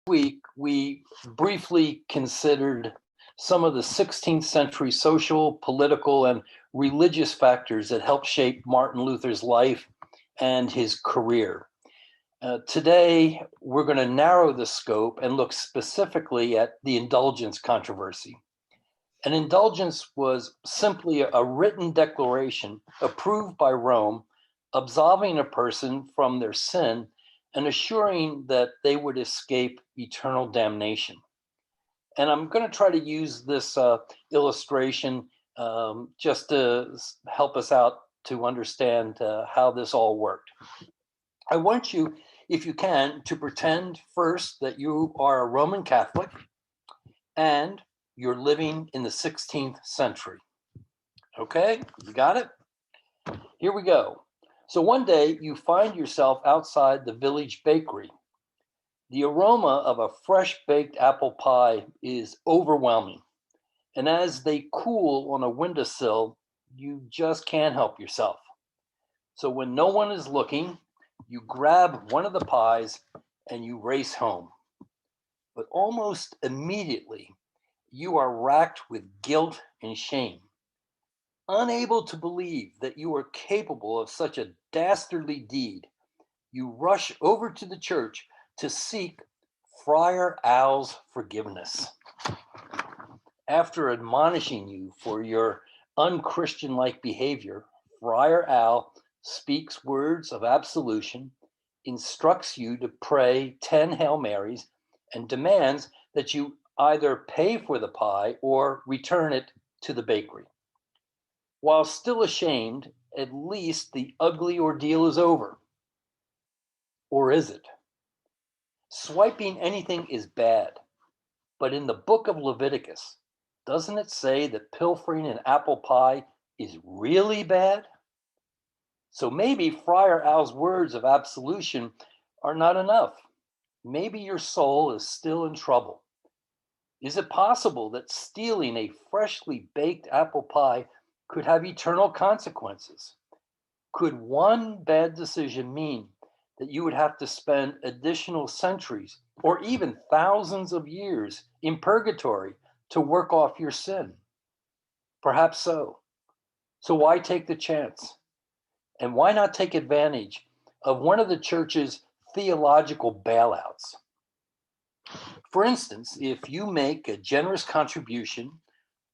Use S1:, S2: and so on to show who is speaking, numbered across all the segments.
S1: week, we briefly considered some of the 16th century social, political, and religious factors that helped shape Martin Luther's life and his career. Today, we're going to narrow the scope and look specifically at the Indulgence Controversy. An indulgence was simply a written declaration approved by Rome, absolving a person from their sin and assuring that they would escape eternal damnation. And I'm going to try to use this illustration just to help us out to understand how this all worked. I want you, if you can, to pretend first that you are a Roman Catholic and you're living in the 16th century. Okay, you got it? Here we go. So one day you find yourself outside the village bakery. The aroma of a fresh baked apple pie is overwhelming. And as they cool on a windowsill, you just can't help yourself. So when no one is looking, you grab one of the pies and you race home. But almost immediately, you are racked with guilt and shame, unable to believe that you are capable of such a dastardly deed. You rush over to the church to seek Friar Al's forgiveness. After admonishing you for your unchristian-like behavior, Friar Al speaks words of absolution, instructs you to pray 10 Hail Marys, and demands that you either pay for the pie or return it to the bakery. While still ashamed, at least the ugly ordeal is over. Or is it? Swiping anything is bad, but in the book of Leviticus, doesn't it say that pilfering an apple pie is really bad? So maybe Friar Al's words of absolution are not enough. Maybe your soul is still in trouble. Is it possible that stealing a freshly baked apple pie could have eternal consequences? Could one bad decision mean that you would have to spend additional centuries or even thousands of years in purgatory to work off your sin? Perhaps so. So why take the chance? And why not take advantage of one of the church's theological bailouts? For instance, if you make a generous contribution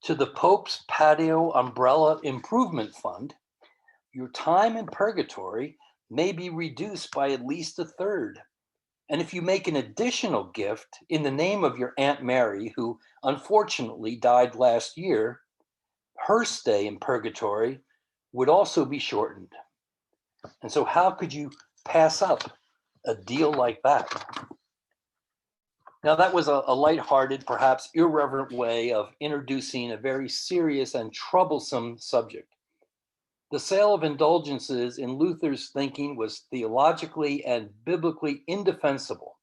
S1: to the Pope's Patio Umbrella Improvement Fund, your time in purgatory may be reduced by at least a third. And if you make an additional gift in the name of your Aunt Mary, who unfortunately died last year, her stay in purgatory would also be shortened. And so how could you pass up a deal like that? Now, that was a lighthearted, perhaps irreverent way of introducing a very serious and troublesome subject. The sale of indulgences in Luther's thinking was theologically and biblically indefensible.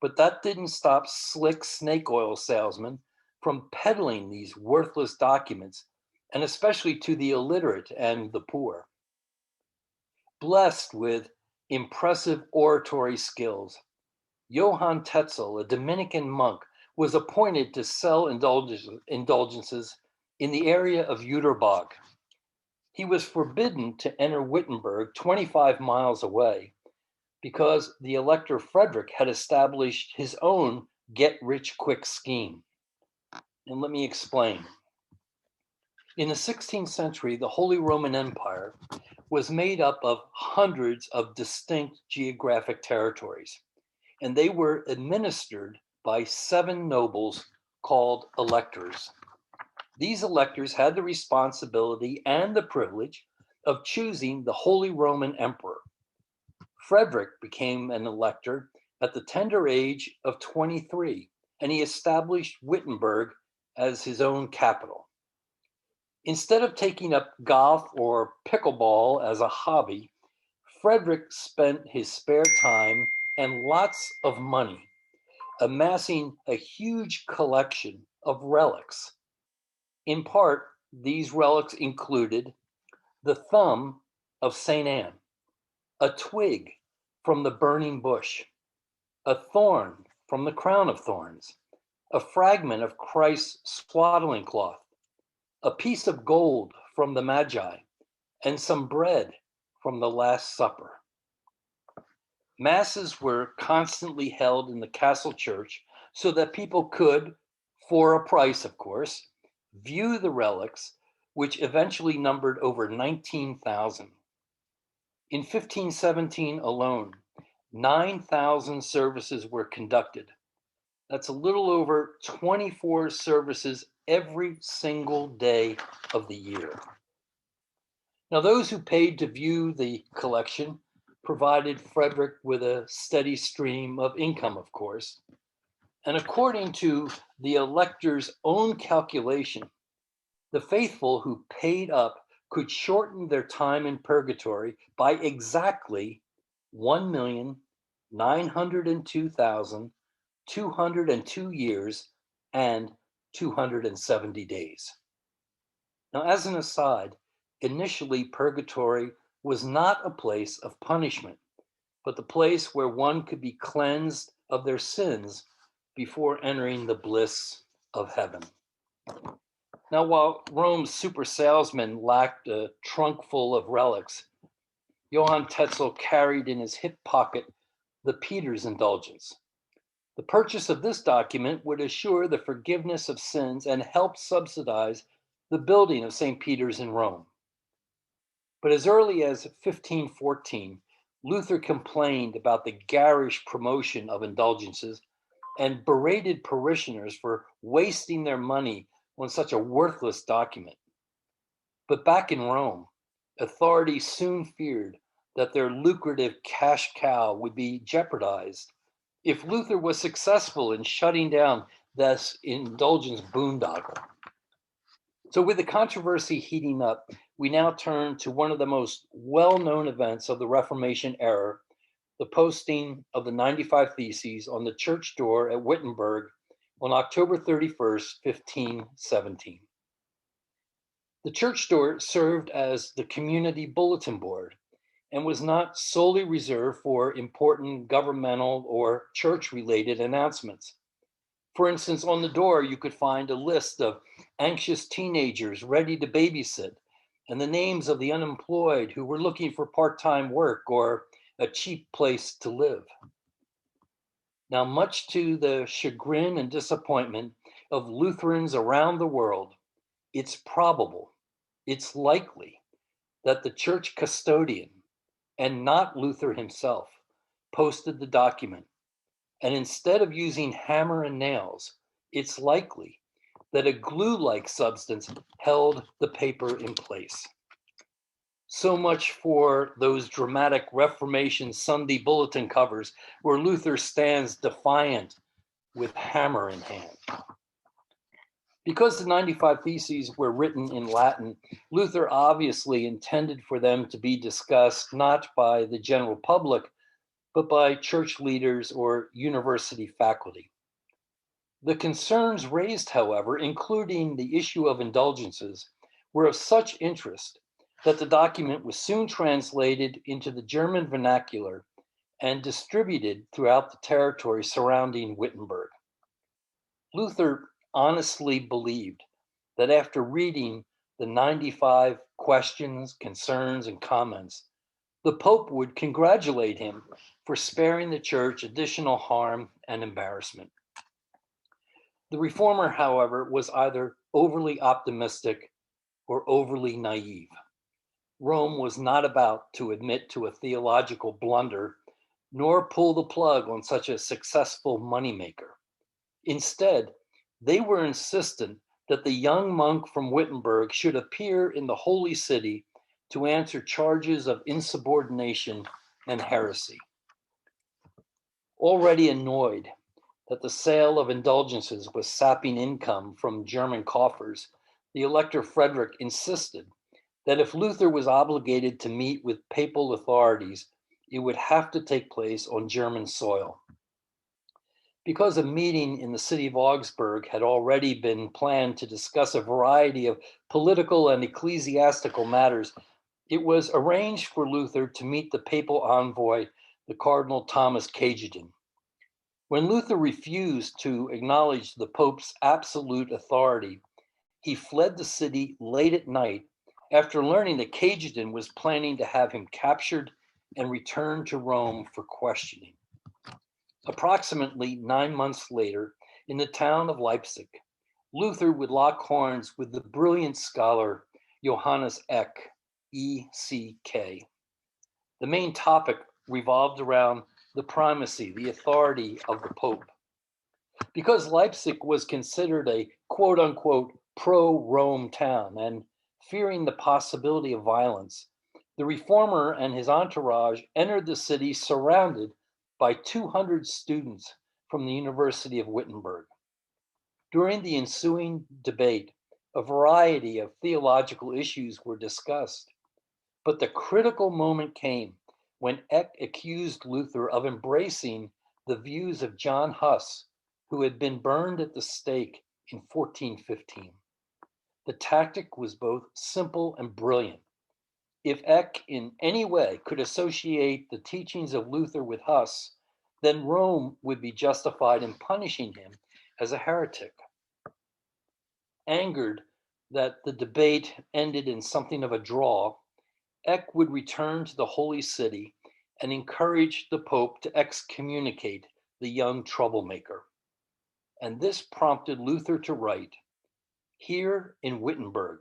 S1: But that didn't stop slick snake oil salesmen from peddling these worthless documents, and especially to the illiterate and the poor. Blessed with impressive oratory skills, Johann Tetzel, a Dominican monk, was appointed to sell indulgences in the area of Wittenberg. He was forbidden to enter Wittenberg 25 miles away because the Elector Frederick had established his own get-rich-quick scheme. And let me explain. In the 16th century, the Holy Roman Empire was made up of hundreds of distinct geographic territories, and they were administered by 7 nobles called electors. These electors had the responsibility and the privilege of choosing the Holy Roman Emperor. Frederick became an elector at the tender age of 23, and he established Wittenberg as his own capital. Instead of taking up golf or pickleball as a hobby, Frederick spent his spare time and lots of money amassing a huge collection of relics. In part, these relics included the thumb of St. Anne, a twig from the burning bush, a thorn from the crown of thorns, a fragment of Christ's swaddling cloth, a piece of gold from the Magi, and some bread from the Last Supper. Masses were constantly held in the castle church so that people could, for a price, of course, view the relics, which eventually numbered over 19,000. In 1517 alone, 9,000 services were conducted. That's a little over 24 services every single day of the year. Now, those who paid to view the collection provided Frederick with a steady stream of income, of course. And according to the elector's own calculation, the faithful who paid up could shorten their time in purgatory by exactly 1,902,202 years and 270 days. Now, as an aside, initially purgatory was not a place of punishment, but the place where one could be cleansed of their sins before entering the bliss of heaven. Now, while Rome's super salesman lacked a trunk full of relics, Johann Tetzel carried in his hip pocket the Peter's Indulgence. The purchase of this document would assure the forgiveness of sins and help subsidize the building of St. Peter's in Rome. But as early as 1514, Luther complained about the garish promotion of indulgences and berated parishioners for wasting their money on such a worthless document. But back in Rome, authorities soon feared that their lucrative cash cow would be jeopardized if Luther was successful in shutting down this indulgence boondoggle. So with the controversy heating up, we now turn to one of the most well-known events of the Reformation era, the posting of the 95 Theses on the church door at Wittenberg on October 31st, 1517. The church door served as the community bulletin board and was not solely reserved for important governmental or church-related announcements. For instance, on the door, you could find a list of anxious teenagers ready to babysit and the names of the unemployed who were looking for part-time work or a cheap place to live. Now, much to the chagrin and disappointment of Lutherans around the world, it's probable, it's likely that the church custodian, and not Luther himself, posted the document. And instead of using hammer and nails, it's likely that a glue-like substance held the paper in place. So much for those dramatic Reformation Sunday bulletin covers where Luther stands defiant with hammer in hand. Because the 95 Theses were written in Latin, Luther obviously intended for them to be discussed not by the general public, but by church leaders or university faculty. The concerns raised, however, including the issue of indulgences, were of such interest that the document was soon translated into the German vernacular and distributed throughout the territory surrounding Wittenberg. Luther honestly believed that after reading the 95 questions, concerns, and comments, the Pope would congratulate him for sparing the church additional harm and embarrassment. The reformer, however, was either overly optimistic or overly naive. Rome was not about to admit to a theological blunder, nor pull the plug on such a successful moneymaker. Instead, they were insistent that the young monk from Wittenberg should appear in the Holy City to answer charges of insubordination and heresy. Already annoyed that the sale of indulgences was sapping income from German coffers, the Elector Frederick insisted that if Luther was obligated to meet with papal authorities, it would have to take place on German soil. Because a meeting in the city of Augsburg had already been planned to discuss a variety of political and ecclesiastical matters, it was arranged for Luther to meet the papal envoy, the Cardinal Thomas Cajetan. When Luther refused to acknowledge the Pope's absolute authority, he fled the city late at night after learning that Cajetan was planning to have him captured and returned to Rome for questioning. Approximately 9 months later, in the town of Leipzig, Luther would lock horns with the brilliant scholar Johannes Eck, E.C.K. The main topic revolved around the primacy, the authority of the Pope. Because Leipzig was considered a quote unquote pro-Rome town and fearing the possibility of violence, the reformer and his entourage entered the city surrounded by 200 students from the University of Wittenberg. During the ensuing debate, a variety of theological issues were discussed, but the critical moment came when Eck accused Luther of embracing the views of John Huss, who had been burned at the stake in 1415. The tactic was both simple and brilliant. If Eck in any way could associate the teachings of Luther with Huss, then Rome would be justified in punishing him as a heretic. Angered that the debate ended in something of a draw, Eck would return to the Holy City and encourage the Pope to excommunicate the young troublemaker. And this prompted Luther to write, "Here in Wittenberg,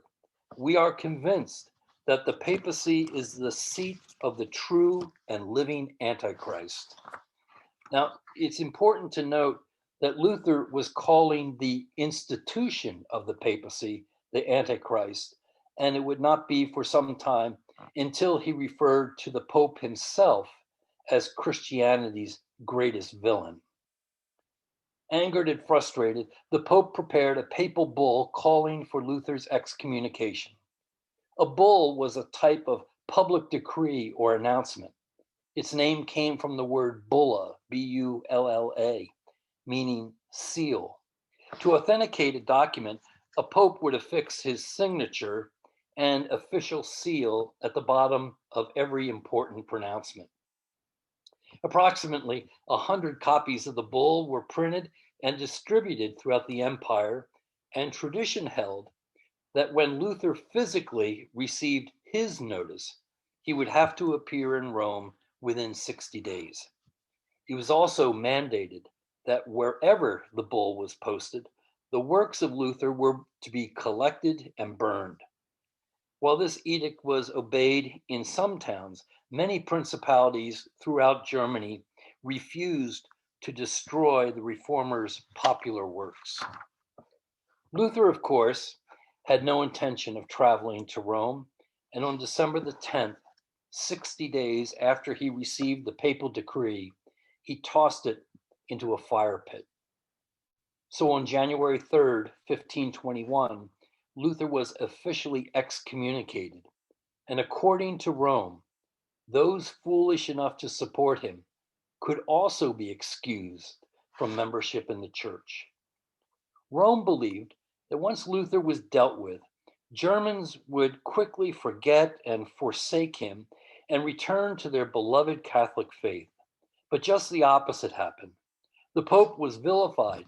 S1: we are convinced that the papacy is the seat of the true and living Antichrist." Now, it's important to note that Luther was calling the institution of the papacy the Antichrist, and it would not be for some time until he referred to the Pope himself as Christianity's greatest villain. Angered and frustrated, the Pope prepared a papal bull calling for Luther's excommunication. A bull was a type of public decree or announcement. Its name came from the word bulla, B-U-L-L-A, meaning seal. To authenticate a document, a pope would affix his signature and official seal at the bottom of every important pronouncement. Approximately 100 copies of the bull were printed and distributed throughout the empire, and tradition held that when Luther physically received his notice, he would have to appear in Rome within 60 days. It was also mandated that wherever the bull was posted, the works of Luther were to be collected and burned. While this edict was obeyed in some towns, many principalities throughout Germany refused to destroy the reformers' popular works. Luther, of course, had no intention of traveling to Rome, and on December the 10th, 60 days after he received the papal decree, he tossed it into a fire pit. So on January 3rd, 1521, Luther was officially excommunicated, and according to Rome, those foolish enough to support him could also be excused from membership in the church. Rome believed that once Luther was dealt with, Germans would quickly forget and forsake him and return to their beloved Catholic faith. But just the opposite happened. The Pope was vilified,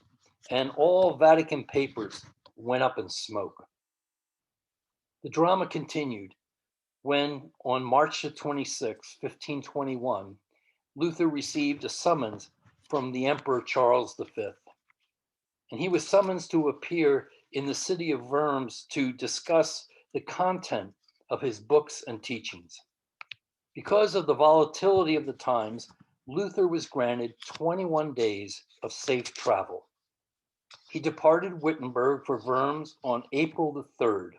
S1: and all Vatican papers went up in smoke. The drama continued when, on March 26, 1521, Luther received a summons from the Emperor Charles V. And he was summoned to appear in the city of Worms to discuss the content of his books and teachings. Because of the volatility of the times, Luther was granted 21 days of safe travel. He departed Wittenberg for Worms on April the 3rd.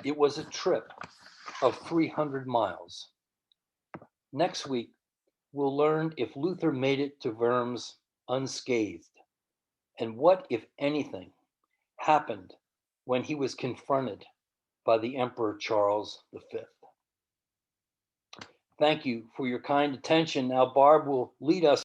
S1: It was a trip of 300 miles. Next week, we'll learn if Luther made it to Worms unscathed, and what, if anything, happened when he was confronted by the Emperor Charles V. Thank you for your kind attention. Now Barb will lead us